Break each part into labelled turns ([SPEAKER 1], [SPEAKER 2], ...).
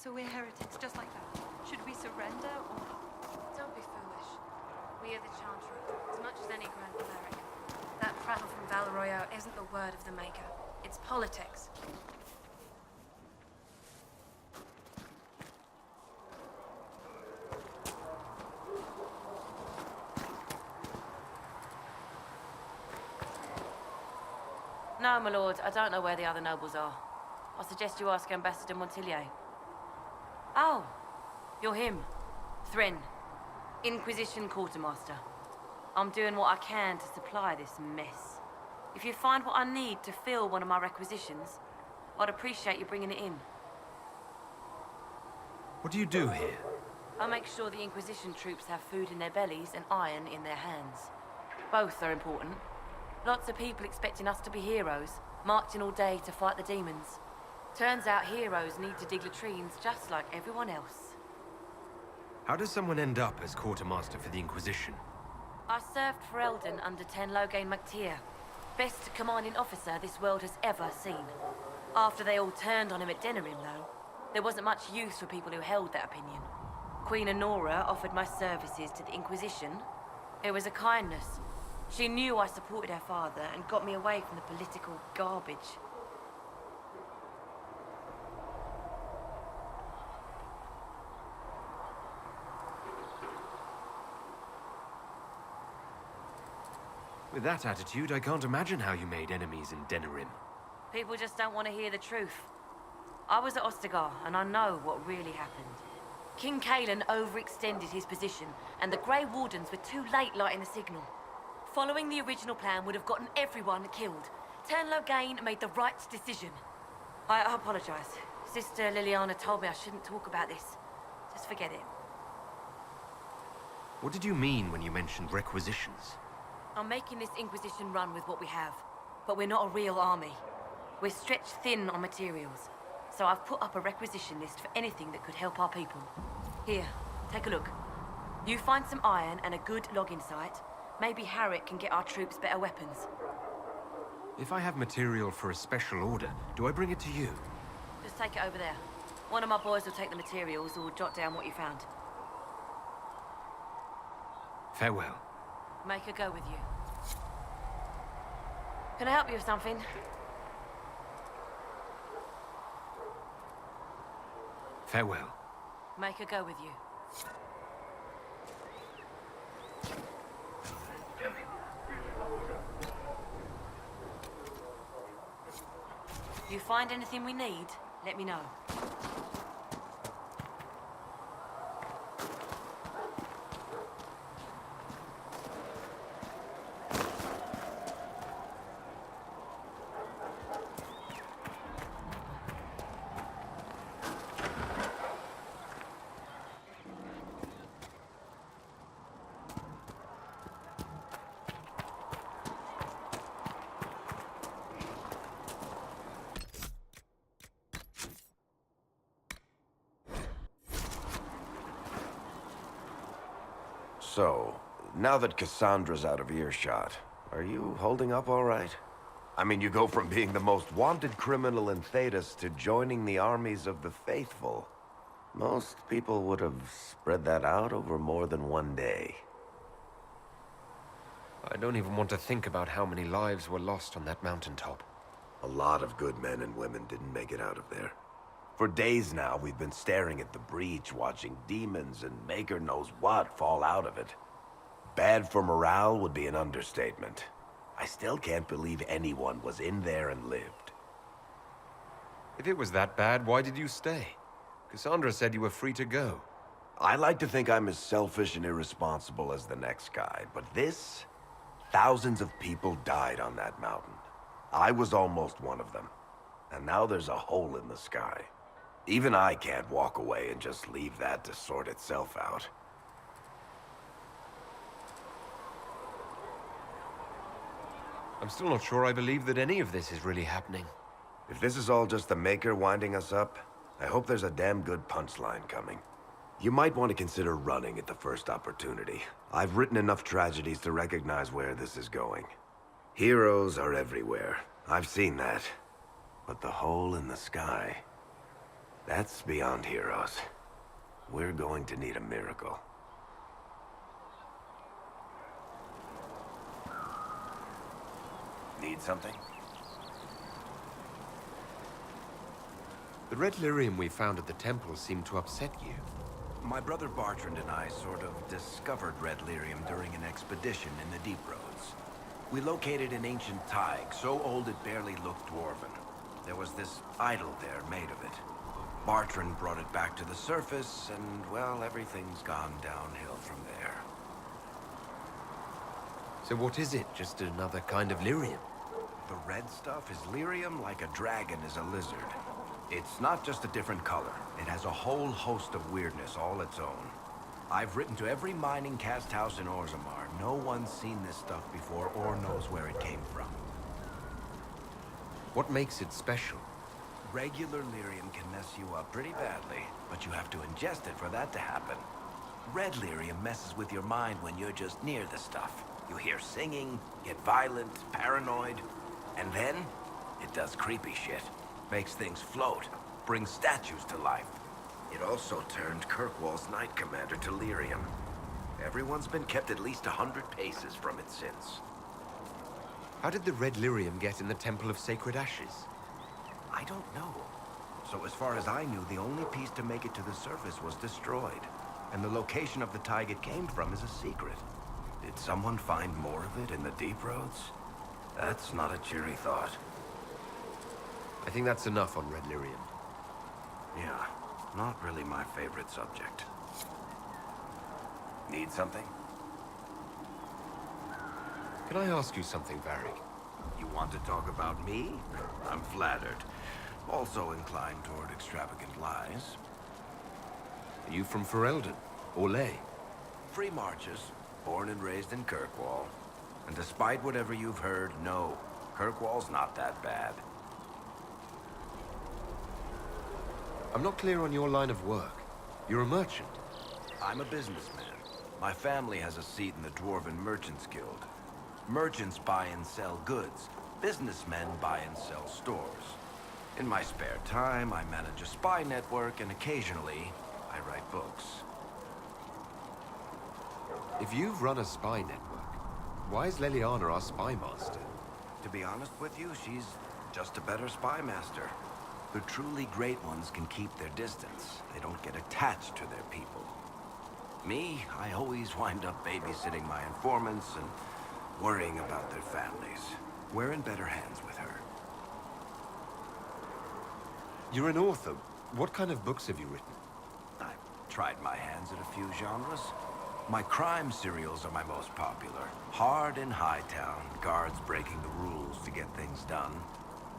[SPEAKER 1] So we're heretics, just like that. Should we surrender or not?
[SPEAKER 2] Don't be foolish. We are the Chantry, as much as any Grand Cleric. That prattle from Valroyo isn't the word of the Maker. It's politics.
[SPEAKER 3] No, my lord, I don't know where the other nobles are. I suggest you ask Ambassador Montillier. Oh, you're him. Thrin, Inquisition Quartermaster. I'm doing what I can to supply this mess. If you find what I need to fill one of my requisitions, I'd appreciate you bringing it in.
[SPEAKER 4] What do you do here?
[SPEAKER 3] I make sure the Inquisition troops have food in their bellies and iron in their hands. Both are important. Lots of people expecting us to be heroes, marching all day to fight the demons. Turns out heroes need to dig latrines just like everyone else.
[SPEAKER 4] How does someone end up as quartermaster for the Inquisition?
[SPEAKER 3] I served for Eldon under Ten Loghain MacTier. Best commanding officer this world has ever seen. After they all turned on him at Denerim, though, there wasn't much use for people who held that opinion. Queen Honora offered my services to the Inquisition. It was a kindness. She knew I supported her father and got me away from the political garbage.
[SPEAKER 4] With that attitude, I can't imagine how you made enemies in Denerim.
[SPEAKER 3] People just don't want to hear the truth. I was at Ostagar, and I know what really happened. King Cailan overextended his position, and the Grey Wardens were too late lighting the signal. Following the original plan would have gotten everyone killed. Ten Loghain made the right decision. I apologize. Sister Liliana told me I shouldn't talk about this. Just forget it.
[SPEAKER 4] What did you mean when you mentioned requisitions?
[SPEAKER 3] I'm making this Inquisition run with what we have, but we're not a real army. We're stretched thin on materials, so I've put up a requisition list for anything that could help our people. Here, take a look. You find some iron and a good logging site, maybe Varric can get our troops better weapons.
[SPEAKER 4] If I have material for a special order, do I bring it to you?
[SPEAKER 3] Just take it over there. One of my boys will take the materials or jot down what you found.
[SPEAKER 4] Farewell.
[SPEAKER 3] Make her go with you. Can I help you with something?
[SPEAKER 4] Farewell.
[SPEAKER 3] Make her go with you. You find anything we need, let me know.
[SPEAKER 5] So, now that Cassandra's out of earshot, are you holding up all right? I mean, you go from being the most wanted criminal in Thedas to joining the armies of the faithful. Most people would have spread that out over more than one day.
[SPEAKER 4] I don't even want to think about how many lives were lost on that mountaintop.
[SPEAKER 5] A lot of good men and women didn't make it out of there. For days now, we've been staring at the breach, watching demons and Maker knows what fall out of it. Bad for morale would be an understatement. I still can't believe anyone was in there and lived.
[SPEAKER 4] If it was that bad, why did you stay? Cassandra said you were free to go.
[SPEAKER 5] I like to think I'm as selfish and irresponsible as the next guy, but this... Thousands of people died on that mountain. I was almost one of them. And now there's a hole in the sky. Even I can't walk away and just leave that to sort itself out.
[SPEAKER 4] I'm still not sure I believe that any of this is really happening.
[SPEAKER 5] If this is all just the Maker winding us up, I hope there's a damn good punchline coming. You might want to consider running at the first opportunity. I've written enough tragedies to recognize where this is going. Heroes are everywhere. I've seen that. But the hole in the sky... That's beyond heroes. We're going to need a miracle. Need something?
[SPEAKER 4] The red lyrium we found at the temple seemed to upset you.
[SPEAKER 5] My brother Bartrand and I sort of discovered red lyrium during an expedition in the Deep Roads. We located an ancient thaig, so old it barely looked dwarven. There was this idol there made of it. Bartrand brought it back to the surface, and, well, everything's gone downhill from there.
[SPEAKER 4] So what is it? Just another kind of lyrium?
[SPEAKER 5] The red stuff is lyrium like a dragon is a lizard. It's not just a different color. It has a whole host of weirdness all its own. I've written to every mining cast house in Orzammar. No one's seen this stuff before or knows where it came from.
[SPEAKER 4] What makes it special?
[SPEAKER 5] Regular lyrium can mess you up pretty badly, but you have to ingest it for that to happen. Red lyrium messes with your mind when you're just near the stuff. You hear singing, get violent, paranoid, and then it does creepy shit. Makes things float, brings statues to life. It also turned Kirkwall's Knight Commander to lyrium. Everyone's been kept at least 100 paces from it since.
[SPEAKER 4] How did the red lyrium get in the Temple of Sacred Ashes?
[SPEAKER 5] I don't know. So as far as I knew, the only piece to make it to the surface was destroyed. And the location of the thaig it came from is a secret. Did someone find more of it in the Deep Roads? That's not a cheery thought.
[SPEAKER 4] I think that's enough on red lyrium.
[SPEAKER 5] Yeah, not really my favorite subject. Need something?
[SPEAKER 4] Can I ask you something, Varric?
[SPEAKER 5] You want to talk about me? I'm flattered. Also inclined toward extravagant lies.
[SPEAKER 4] Are you from Ferelden? Or Ley?
[SPEAKER 5] Free marches, born and raised in Kirkwall. And despite whatever you've heard, no, Kirkwall's not that bad.
[SPEAKER 4] I'm not clear on your line of work. You're a merchant.
[SPEAKER 5] I'm a businessman. My family has a seat in the Dwarven Merchants Guild. Merchants buy and sell goods. Businessmen buy and sell stores. In my spare time, I manage a spy network, and occasionally, I write books.
[SPEAKER 4] If you've run a spy network, why is Leliana our spy master?
[SPEAKER 5] To be honest with you, she's just a better spy master. The truly great ones can keep their distance. They don't get attached to their people. Me, I always wind up babysitting my informants and worrying about their families. We're in better hands with her.
[SPEAKER 4] You're an author. What kind of books have you written?
[SPEAKER 5] I've tried my hands at a few genres. My crime serials are my most popular. Hard in Hightown, guards breaking the rules to get things done.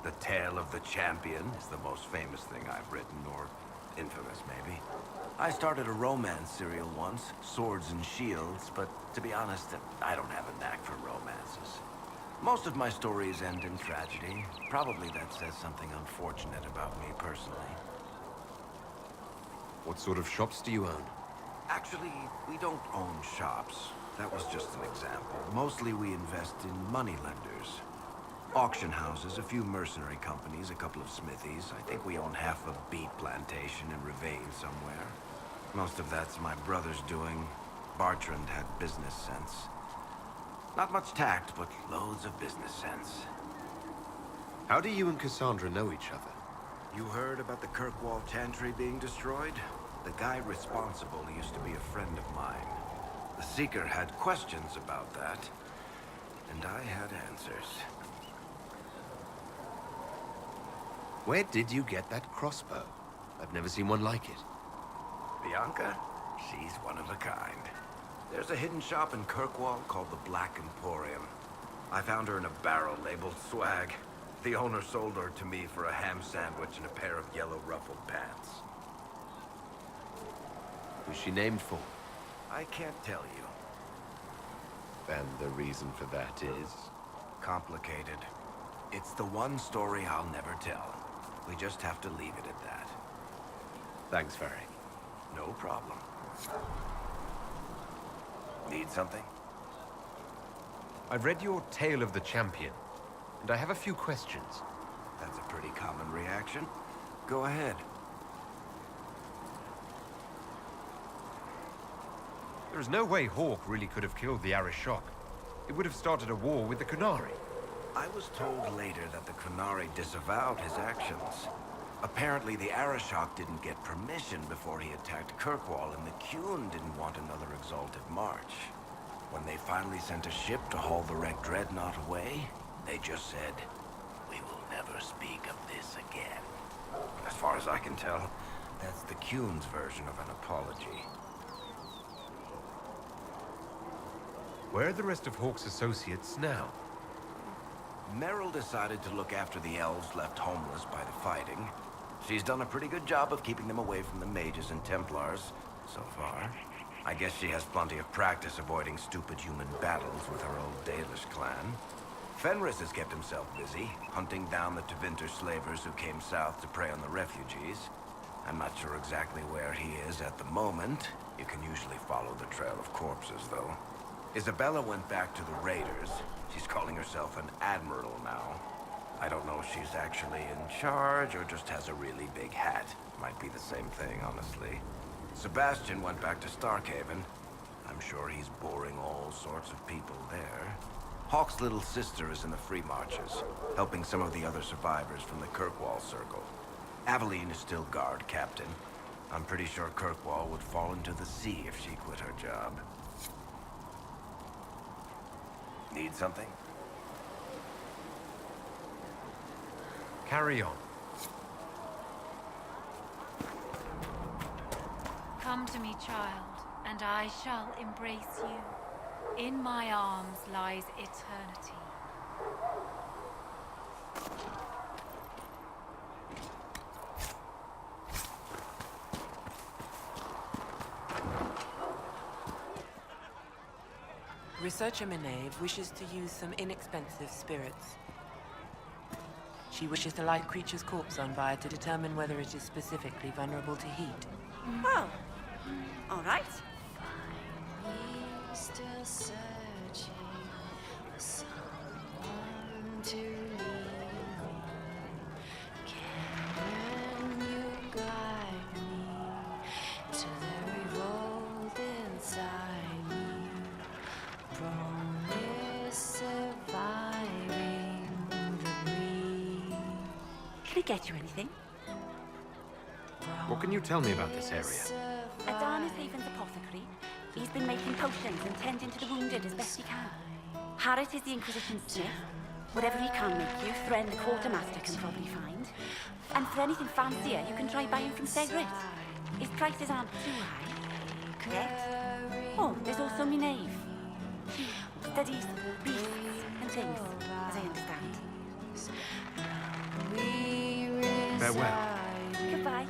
[SPEAKER 5] The Tale of the Champion is the most famous thing I've written, or infamous, maybe. I started a romance serial once, Swords and Shields, but to be honest, I don't have a knack for romances. Most of my stories end in tragedy. Probably that says something unfortunate about me personally.
[SPEAKER 4] What sort of shops do you own?
[SPEAKER 5] Actually, we don't own shops. That was just an example. Mostly we invest in moneylenders. Auction houses, a few mercenary companies, a couple of smithies. I think we own half a beet plantation in Ravane somewhere. Most of that's my brother's doing. Bartrand had business sense. Not much tact, but loads of business sense.
[SPEAKER 4] How do you and Cassandra know each other?
[SPEAKER 5] You heard about the Kirkwall Chantry being destroyed? The guy responsible used to be a friend of mine. The Seeker had questions about that, and I had answers.
[SPEAKER 4] Where did you get that crossbow? I've never seen one like it.
[SPEAKER 5] Bianca? She's one of a kind. There's a hidden shop in Kirkwall called the Black Emporium. I found her in a barrel labeled swag. The owner sold her to me for a ham sandwich and a pair of yellow ruffled pants.
[SPEAKER 4] Who's she named for?
[SPEAKER 5] I can't tell you.
[SPEAKER 4] And the reason for that is?
[SPEAKER 5] Complicated. It's the one story I'll never tell. We just have to leave it at that.
[SPEAKER 4] Thanks, Varric.
[SPEAKER 5] No problem. Need something?
[SPEAKER 4] I've read your Tale of the Champion, and I have a few questions.
[SPEAKER 5] That's a pretty common reaction. Go ahead.
[SPEAKER 4] There is no way Hawk really could have killed the Arishok. It would have started a war with the Qunari.
[SPEAKER 5] I was told later that the Qunari disavowed his actions. Apparently, the Arishok didn't get permission before he attacked Kirkwall, and the Qun didn't want another exalted march. When they finally sent a ship to haul the wrecked dreadnought away, they just said, "We will never speak of this again." As far as I can tell, that's the Qun's version of an apology.
[SPEAKER 4] Where are the rest of Hawk's associates now?
[SPEAKER 5] Meryl decided to look after the elves left homeless by the fighting. She's done a pretty good job of keeping them away from the mages and Templars, so far. I guess she has plenty of practice avoiding stupid human battles with her old Dalish clan. Fenris has kept himself busy, hunting down the Tevinter slavers who came south to prey on the refugees. I'm not sure exactly where he is at the moment. You can usually follow the trail of corpses, though. Isabella went back to the raiders. She's calling herself an admiral now. I don't know if she's actually in charge or just has a really big hat. Might be the same thing, honestly. Sebastian went back to Starkhaven. I'm sure he's boring all sorts of people there. Hawk's little sister is in the Free Marches, helping some of the other survivors from the Kirkwall Circle. Aveline is still guard captain. I'm pretty sure Kirkwall would fall into the sea if she quit her job. Need something?
[SPEAKER 4] Carry on.
[SPEAKER 1] Come to me, child, and I shall embrace you. In my arms lies eternity.
[SPEAKER 6] Researcher Minave wishes to use some inexpensive spirits. She wishes to light creature's corpse on fire to determine whether it is specifically vulnerable to heat.
[SPEAKER 7] Oh, all right.
[SPEAKER 2] Still searching for someone to lead me. Can you guide me to the revolt inside me? Promise surviving the breeze.
[SPEAKER 7] Can I get you anything?
[SPEAKER 4] What can you tell me about this area?
[SPEAKER 7] Adarna's Haven's apothecary. He's been making potions and tending to the wounded as best he can. Harrit is the Inquisition smith. Whatever he can make you, Thren the quartermaster can probably find. And for anything fancier, you can try buying from Segret. His prices aren't too high. Yet. Oh, there's also Minave. She studies beasts and things, as I understand.
[SPEAKER 4] Farewell.
[SPEAKER 7] Goodbye.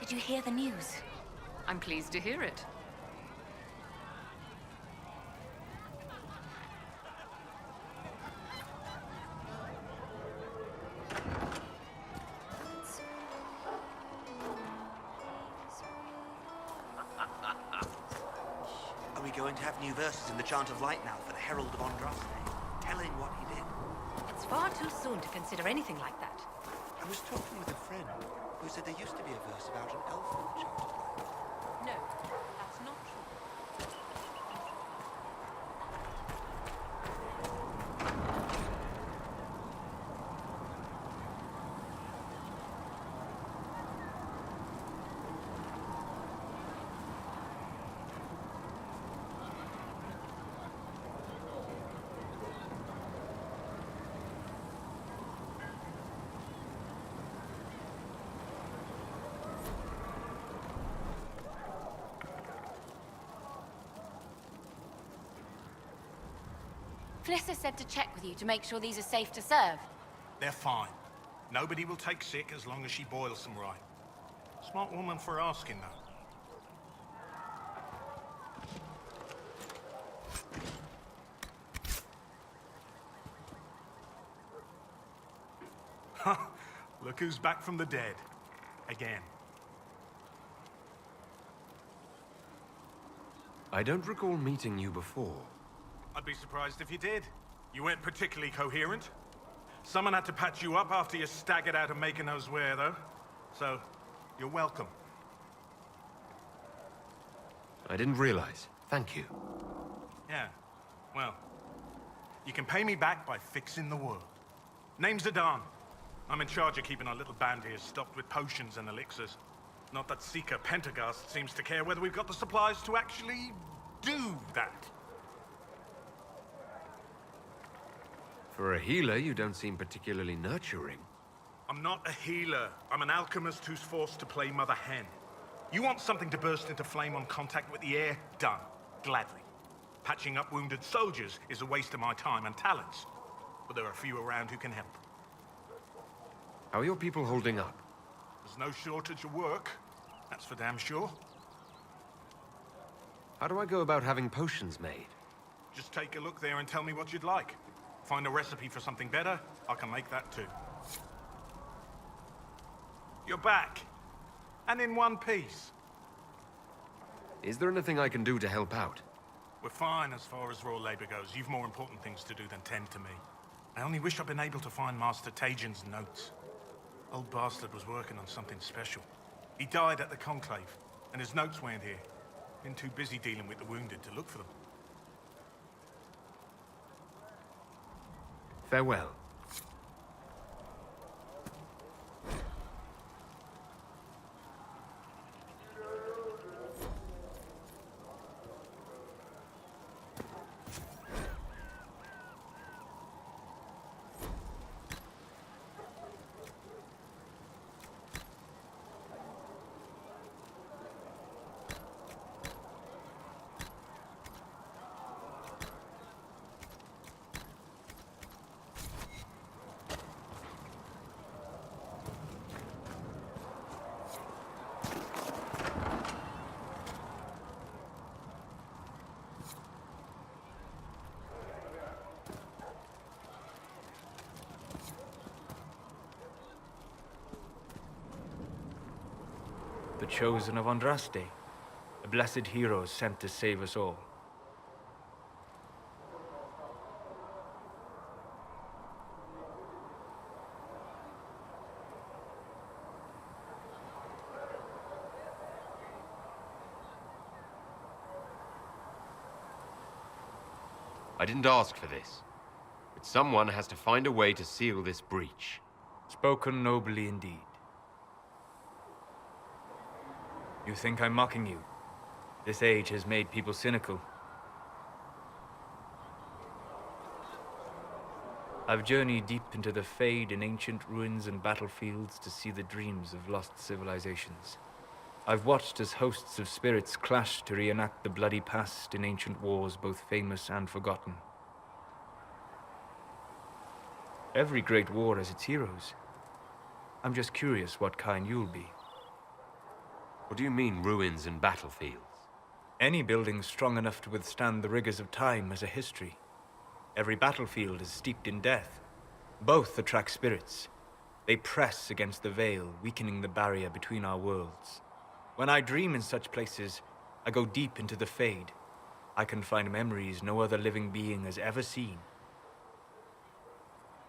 [SPEAKER 7] Did you hear the news?
[SPEAKER 8] I'm pleased to hear it.
[SPEAKER 9] Are we going to have new verses in the Chant of Light now for the Herald of Andraste, telling what he did?
[SPEAKER 2] It's far too soon to consider anything like that.
[SPEAKER 9] I was talking with a friend who said there used to be a verse about an elf in the Chant of Light.
[SPEAKER 8] No, that's not true.
[SPEAKER 2] Clissa said to check with you to make sure these are safe to serve.
[SPEAKER 10] They're fine. Nobody will take sick as long as she boils them right. Smart woman for asking, though. Look who's back from the dead. Again.
[SPEAKER 4] I don't recall meeting you before.
[SPEAKER 10] I'd be surprised if you did. You weren't particularly coherent. Someone had to patch you up after you staggered out of making those wear, though. So, you're welcome.
[SPEAKER 4] I didn't realize. Thank you.
[SPEAKER 10] Yeah, well, you can pay me back by fixing the world. Name's Adan. I'm in charge of keeping our little band here stocked with potions and elixirs. Not that Seeker Pentagast seems to care whether we've got the supplies to actually do that.
[SPEAKER 4] For a healer, you don't seem particularly nurturing.
[SPEAKER 10] I'm not a healer. I'm an alchemist who's forced to play Mother Hen. You want something to burst into flame on contact with the air? Done. Gladly. Patching up wounded soldiers is a waste of my time and talents. But there are a few around who can help.
[SPEAKER 4] How are your people holding up?
[SPEAKER 10] There's no shortage of work. That's for damn sure.
[SPEAKER 4] How do I go about having potions made?
[SPEAKER 10] Just take a look there and tell me what you'd like. Find a recipe for something better, I can make that too. You're back. And in one piece.
[SPEAKER 4] Is there anything I can do to help out?
[SPEAKER 10] We're fine as far as raw labor goes. You've more important things to do than tend to me. I only wish I'd been able to find Master Tajin's notes. Old bastard was working on something special. He died at the Conclave, and his notes weren't here. Been too busy dealing with the wounded to look for them.
[SPEAKER 4] Farewell.
[SPEAKER 11] The chosen of Andraste, a blessed hero sent to save us all.
[SPEAKER 4] I didn't ask for this, but someone has to find a way to seal this breach.
[SPEAKER 11] Spoken nobly indeed. You think I'm mocking you? This age has made people cynical. I've journeyed deep into the Fade in ancient ruins and battlefields to see the dreams of lost civilizations. I've watched as hosts of spirits clash to reenact the bloody past in ancient wars, both famous and forgotten. Every great war has its heroes. I'm just curious what kind you'll be.
[SPEAKER 4] What do you mean, ruins and battlefields?
[SPEAKER 11] Any building strong enough to withstand the rigors of time has a history. Every battlefield is steeped in death. Both attract spirits. They press against the veil, weakening the barrier between our worlds. When I dream in such places, I go deep into the Fade. I can find memories no other living being has ever seen.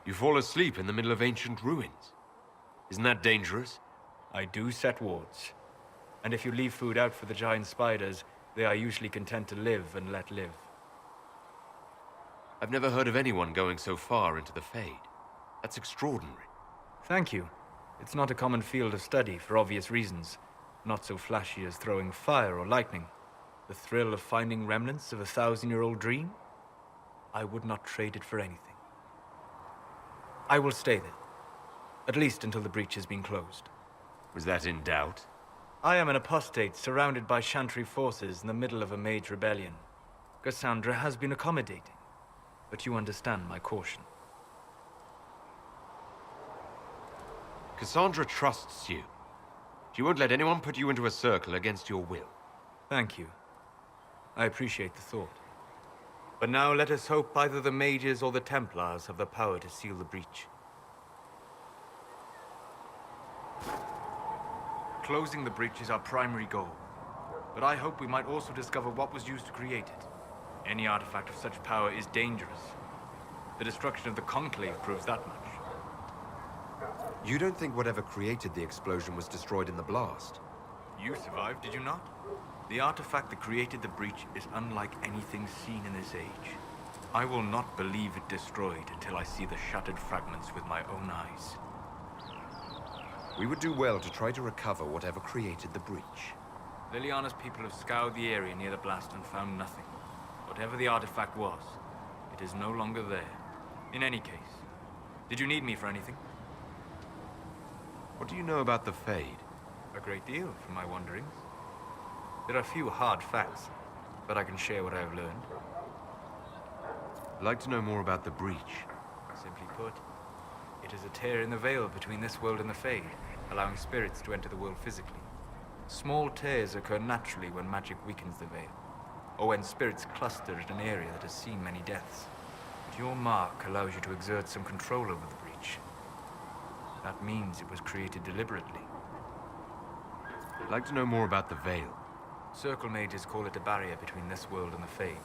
[SPEAKER 4] You fall asleep in the middle of ancient ruins. Isn't that dangerous?
[SPEAKER 11] I do set wards. And if you leave food out for the giant spiders, they are usually content to live and let live.
[SPEAKER 4] I've never heard of anyone going so far into the Fade. That's extraordinary.
[SPEAKER 11] Thank you. It's not a common field of study for obvious reasons. Not so flashy as throwing fire or lightning. The thrill of finding remnants of a 1,000-year-old dream? I would not trade it for anything. I will stay there. At least until the breach has been closed.
[SPEAKER 4] Was that in doubt?
[SPEAKER 11] I am an apostate surrounded by Chantry forces in the middle of a mage rebellion. Cassandra has been accommodating. but you understand my caution.
[SPEAKER 4] Cassandra trusts you. She won't let anyone put you into a circle against your will.
[SPEAKER 11] Thank you. I appreciate the thought. But now let us hope either the mages or the Templars have the power to seal the breach. Closing the breach is our primary goal. But I hope we might also discover what was used to create it. Any artifact of such power is dangerous. The destruction of the Conclave proves that much.
[SPEAKER 4] You don't think whatever created the explosion was destroyed in the blast?
[SPEAKER 11] You survived, did you not? The artifact that created the breach is unlike anything seen in this age. I will not believe it destroyed until I see the shattered fragments with my own eyes.
[SPEAKER 4] We would do well to try to recover whatever created the breach.
[SPEAKER 11] Liliana's people have scoured the area near the blast and found nothing. Whatever the artifact was, it is no longer there. In any case, did you need me for anything?
[SPEAKER 4] What do you know about the Fade?
[SPEAKER 11] A great deal from my wanderings. There are few hard facts, but I can share what I have learned.
[SPEAKER 4] I'd like to know more about the breach.
[SPEAKER 11] Simply put, it is a tear in the veil between this world and the Fade, allowing spirits to enter the world physically. Small tears occur naturally when magic weakens the veil, or when spirits cluster at an area that has seen many deaths. But your mark allows you to exert some control over the breach. That means it was created deliberately.
[SPEAKER 4] I'd like to know more about the veil.
[SPEAKER 11] Circle mages call it a barrier between this world and the Fade.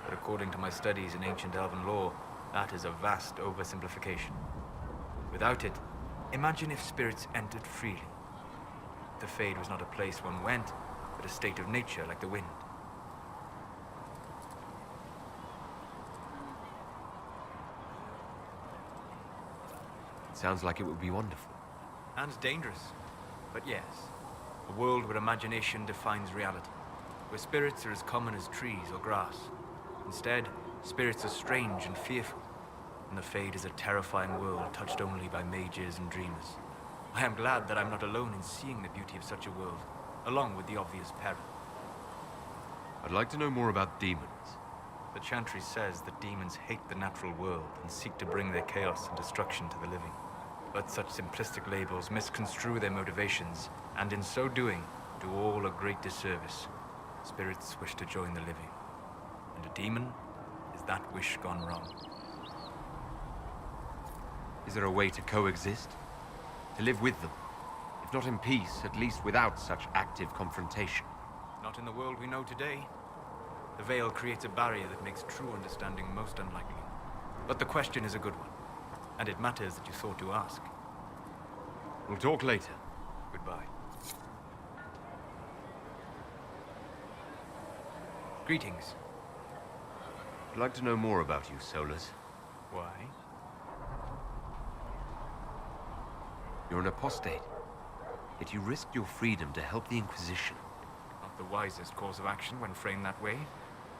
[SPEAKER 11] But according to my studies in ancient elven lore, that is a vast oversimplification. Without it, imagine if spirits entered freely. The Fade was not a place one went, but a state of nature like the wind.
[SPEAKER 4] It sounds like it would be wonderful.
[SPEAKER 11] And dangerous. But yes, a world where imagination defines reality. Where spirits are as common as trees or grass. Instead, spirits are strange and fearful. And the Fade is a terrifying world touched only by mages and dreamers. I am glad that I'm not alone in seeing the beauty of such a world, along with the obvious peril.
[SPEAKER 4] I'd like to know more about demons.
[SPEAKER 11] The Chantry says that demons hate the natural world and seek to bring their chaos and destruction to the living. But such simplistic labels misconstrue their motivations, and in so doing, do all a great disservice. Spirits wish to join the living, and a demon is that wish gone wrong.
[SPEAKER 4] Is there a way to coexist? To live with them? If not in peace, at least without such active confrontation.
[SPEAKER 11] Not in the world we know today. The veil creates a barrier that makes true understanding most unlikely. But the question is a good one, and it matters that you thought to ask.
[SPEAKER 4] We'll talk later.
[SPEAKER 11] Goodbye. Greetings.
[SPEAKER 4] I'd like to know more about you, Solas.
[SPEAKER 11] Why?
[SPEAKER 4] You're an apostate, yet you risked your freedom to help the Inquisition.
[SPEAKER 11] Not the wisest course of action when framed that way.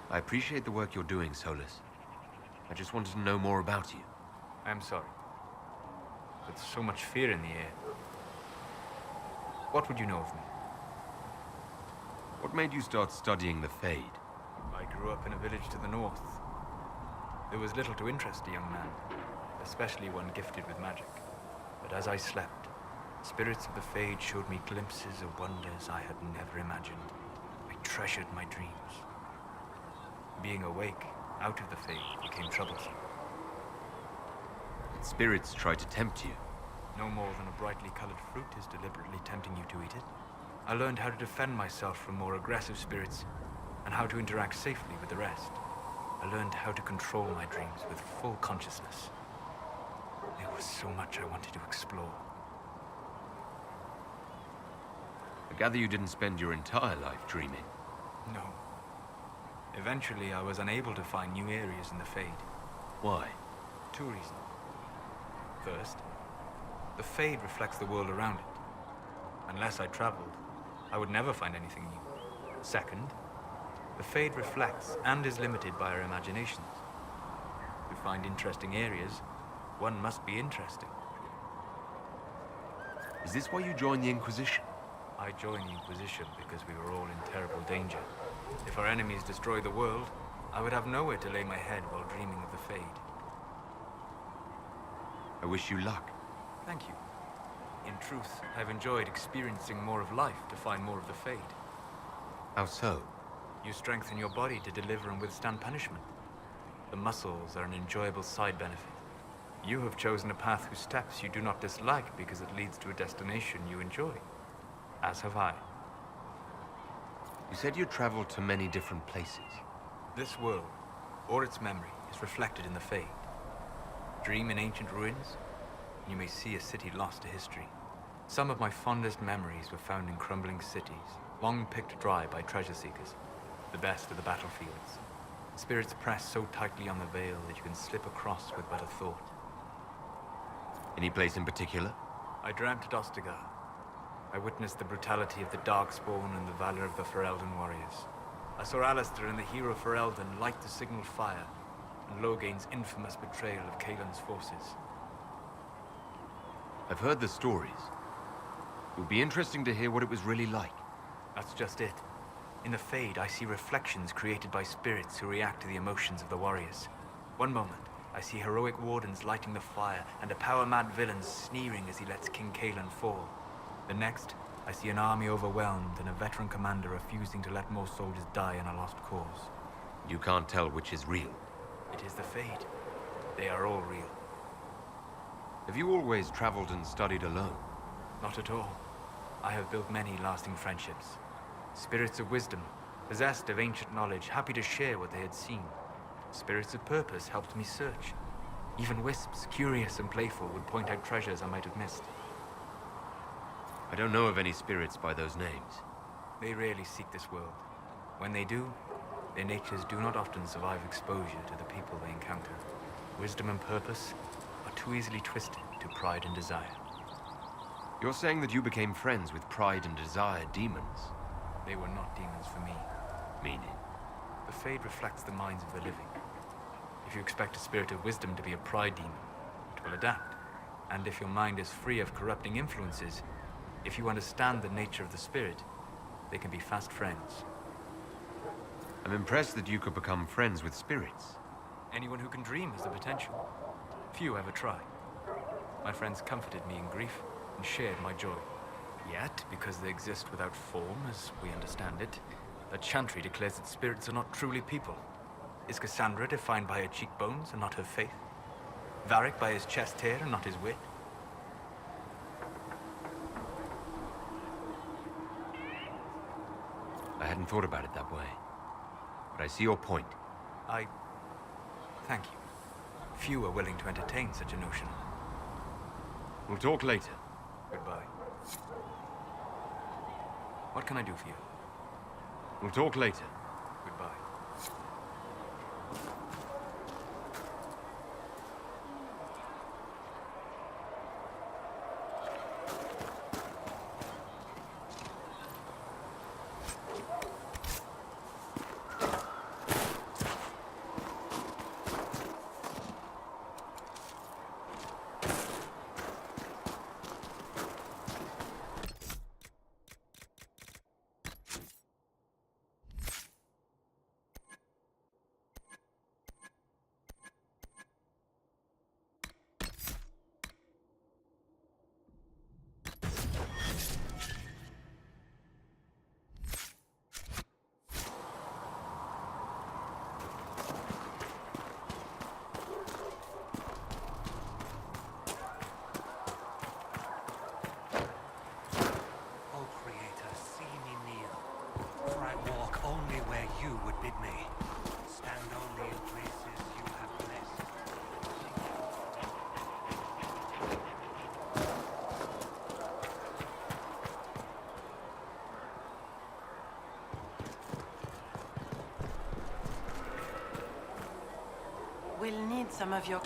[SPEAKER 4] I appreciate the work you're doing, Solas. I just wanted to know more about you.
[SPEAKER 11] I am sorry. With so much fear in the air. What would you know of me?
[SPEAKER 4] What made you start studying the Fade?
[SPEAKER 11] I grew up in a village to the north. There was little to interest a young man, especially one gifted with magic. But as I slept, spirits of the Fade showed me glimpses of wonders I had never imagined. I treasured my dreams. Being awake, out of the Fade, became troublesome.
[SPEAKER 4] Spirits try to tempt you.
[SPEAKER 11] No more than a brightly colored fruit is deliberately tempting you to eat it. I learned how to defend myself from more aggressive spirits, and how to interact safely with the rest. I learned how to control my dreams with full consciousness. There was so much I wanted to explore.
[SPEAKER 4] I gather you didn't spend your entire life dreaming.
[SPEAKER 11] No. Eventually, I was unable to find new areas in the Fade.
[SPEAKER 4] Why?
[SPEAKER 11] 2 reasons. First, the Fade reflects the world around it. Unless I traveled, I would never find anything new. Second, the Fade reflects and is limited by our imaginations. To find interesting areas, one must be interesting.
[SPEAKER 4] Is this why you joined the Inquisition?
[SPEAKER 11] I joined the Inquisition because we were all in terrible danger. If our enemies destroy the world, I would have nowhere to lay my head while dreaming of the Fade.
[SPEAKER 4] I wish you luck.
[SPEAKER 11] Thank you. In truth, I've enjoyed experiencing more of life to find more of the Fade.
[SPEAKER 4] How so?
[SPEAKER 11] You strengthen your body to deliver and withstand punishment. The muscles are an enjoyable side benefit. You have chosen a path whose steps you do not dislike because it leads to a destination you enjoy. As have I.
[SPEAKER 4] You said you traveled to many different places.
[SPEAKER 11] This world, or its memory, is reflected in the Fade. Dream in ancient ruins, and you may see a city lost to history. Some of my fondest memories were found in crumbling cities, long picked dry by treasure seekers. The best of the battlefields. Spirits press so tightly on the veil that you can slip across with but a thought.
[SPEAKER 4] Any place in particular?
[SPEAKER 11] I dreamt at Ostagar. I witnessed the brutality of the Darkspawn and the valor of the Ferelden warriors. I saw Alistair and the hero Ferelden light the signal fire, and Logain's infamous betrayal of Kaelin's forces.
[SPEAKER 4] I've heard the stories. It would be interesting to hear what it was really like.
[SPEAKER 11] That's just it. In the Fade, I see reflections created by spirits who react to the emotions of the warriors. One moment, I see heroic wardens lighting the fire, and a power-mad villain sneering as he lets King Kaelin fall. The next, I see an army overwhelmed and a veteran commander refusing to let more soldiers die in a lost cause.
[SPEAKER 4] You can't tell which is real.
[SPEAKER 11] It is the Fade. They are all real.
[SPEAKER 4] Have you always traveled and studied alone?
[SPEAKER 11] Not at all. I have built many lasting friendships. Spirits of wisdom, possessed of ancient knowledge, happy to share what they had seen. Spirits of purpose helped me search. Even wisps, curious and playful, would point out treasures I might have missed.
[SPEAKER 4] I don't know of any spirits by those names.
[SPEAKER 11] They rarely seek this world. When they do, their natures do not often survive exposure to the people they encounter. Wisdom and purpose are too easily twisted to pride and desire.
[SPEAKER 4] You're saying that you became friends with pride and desire demons?
[SPEAKER 11] They were not demons for me.
[SPEAKER 4] Meaning?
[SPEAKER 11] The Fade reflects the minds of the living. If you expect a spirit of wisdom to be a pride demon, it will adapt. And if your mind is free of corrupting influences, if you understand the nature of the spirit, they can be fast friends.
[SPEAKER 4] I'm impressed that you could become friends with spirits.
[SPEAKER 11] Anyone who can dream has the potential. Few ever try. My friends comforted me in grief and shared my joy. Yet, because they exist without form, as we understand it, the Chantry declares that spirits are not truly people. Is Cassandra defined by her cheekbones and not her faith? Varric by his chest hair and not his wit?
[SPEAKER 4] I hadn't thought about it that way. But I see your point.
[SPEAKER 11] Thank you. Few are willing to entertain such a notion.
[SPEAKER 4] We'll talk later.
[SPEAKER 11] Goodbye. What can I do for you?
[SPEAKER 4] We'll talk later.
[SPEAKER 11] Goodbye.
[SPEAKER 6] We'll need some of your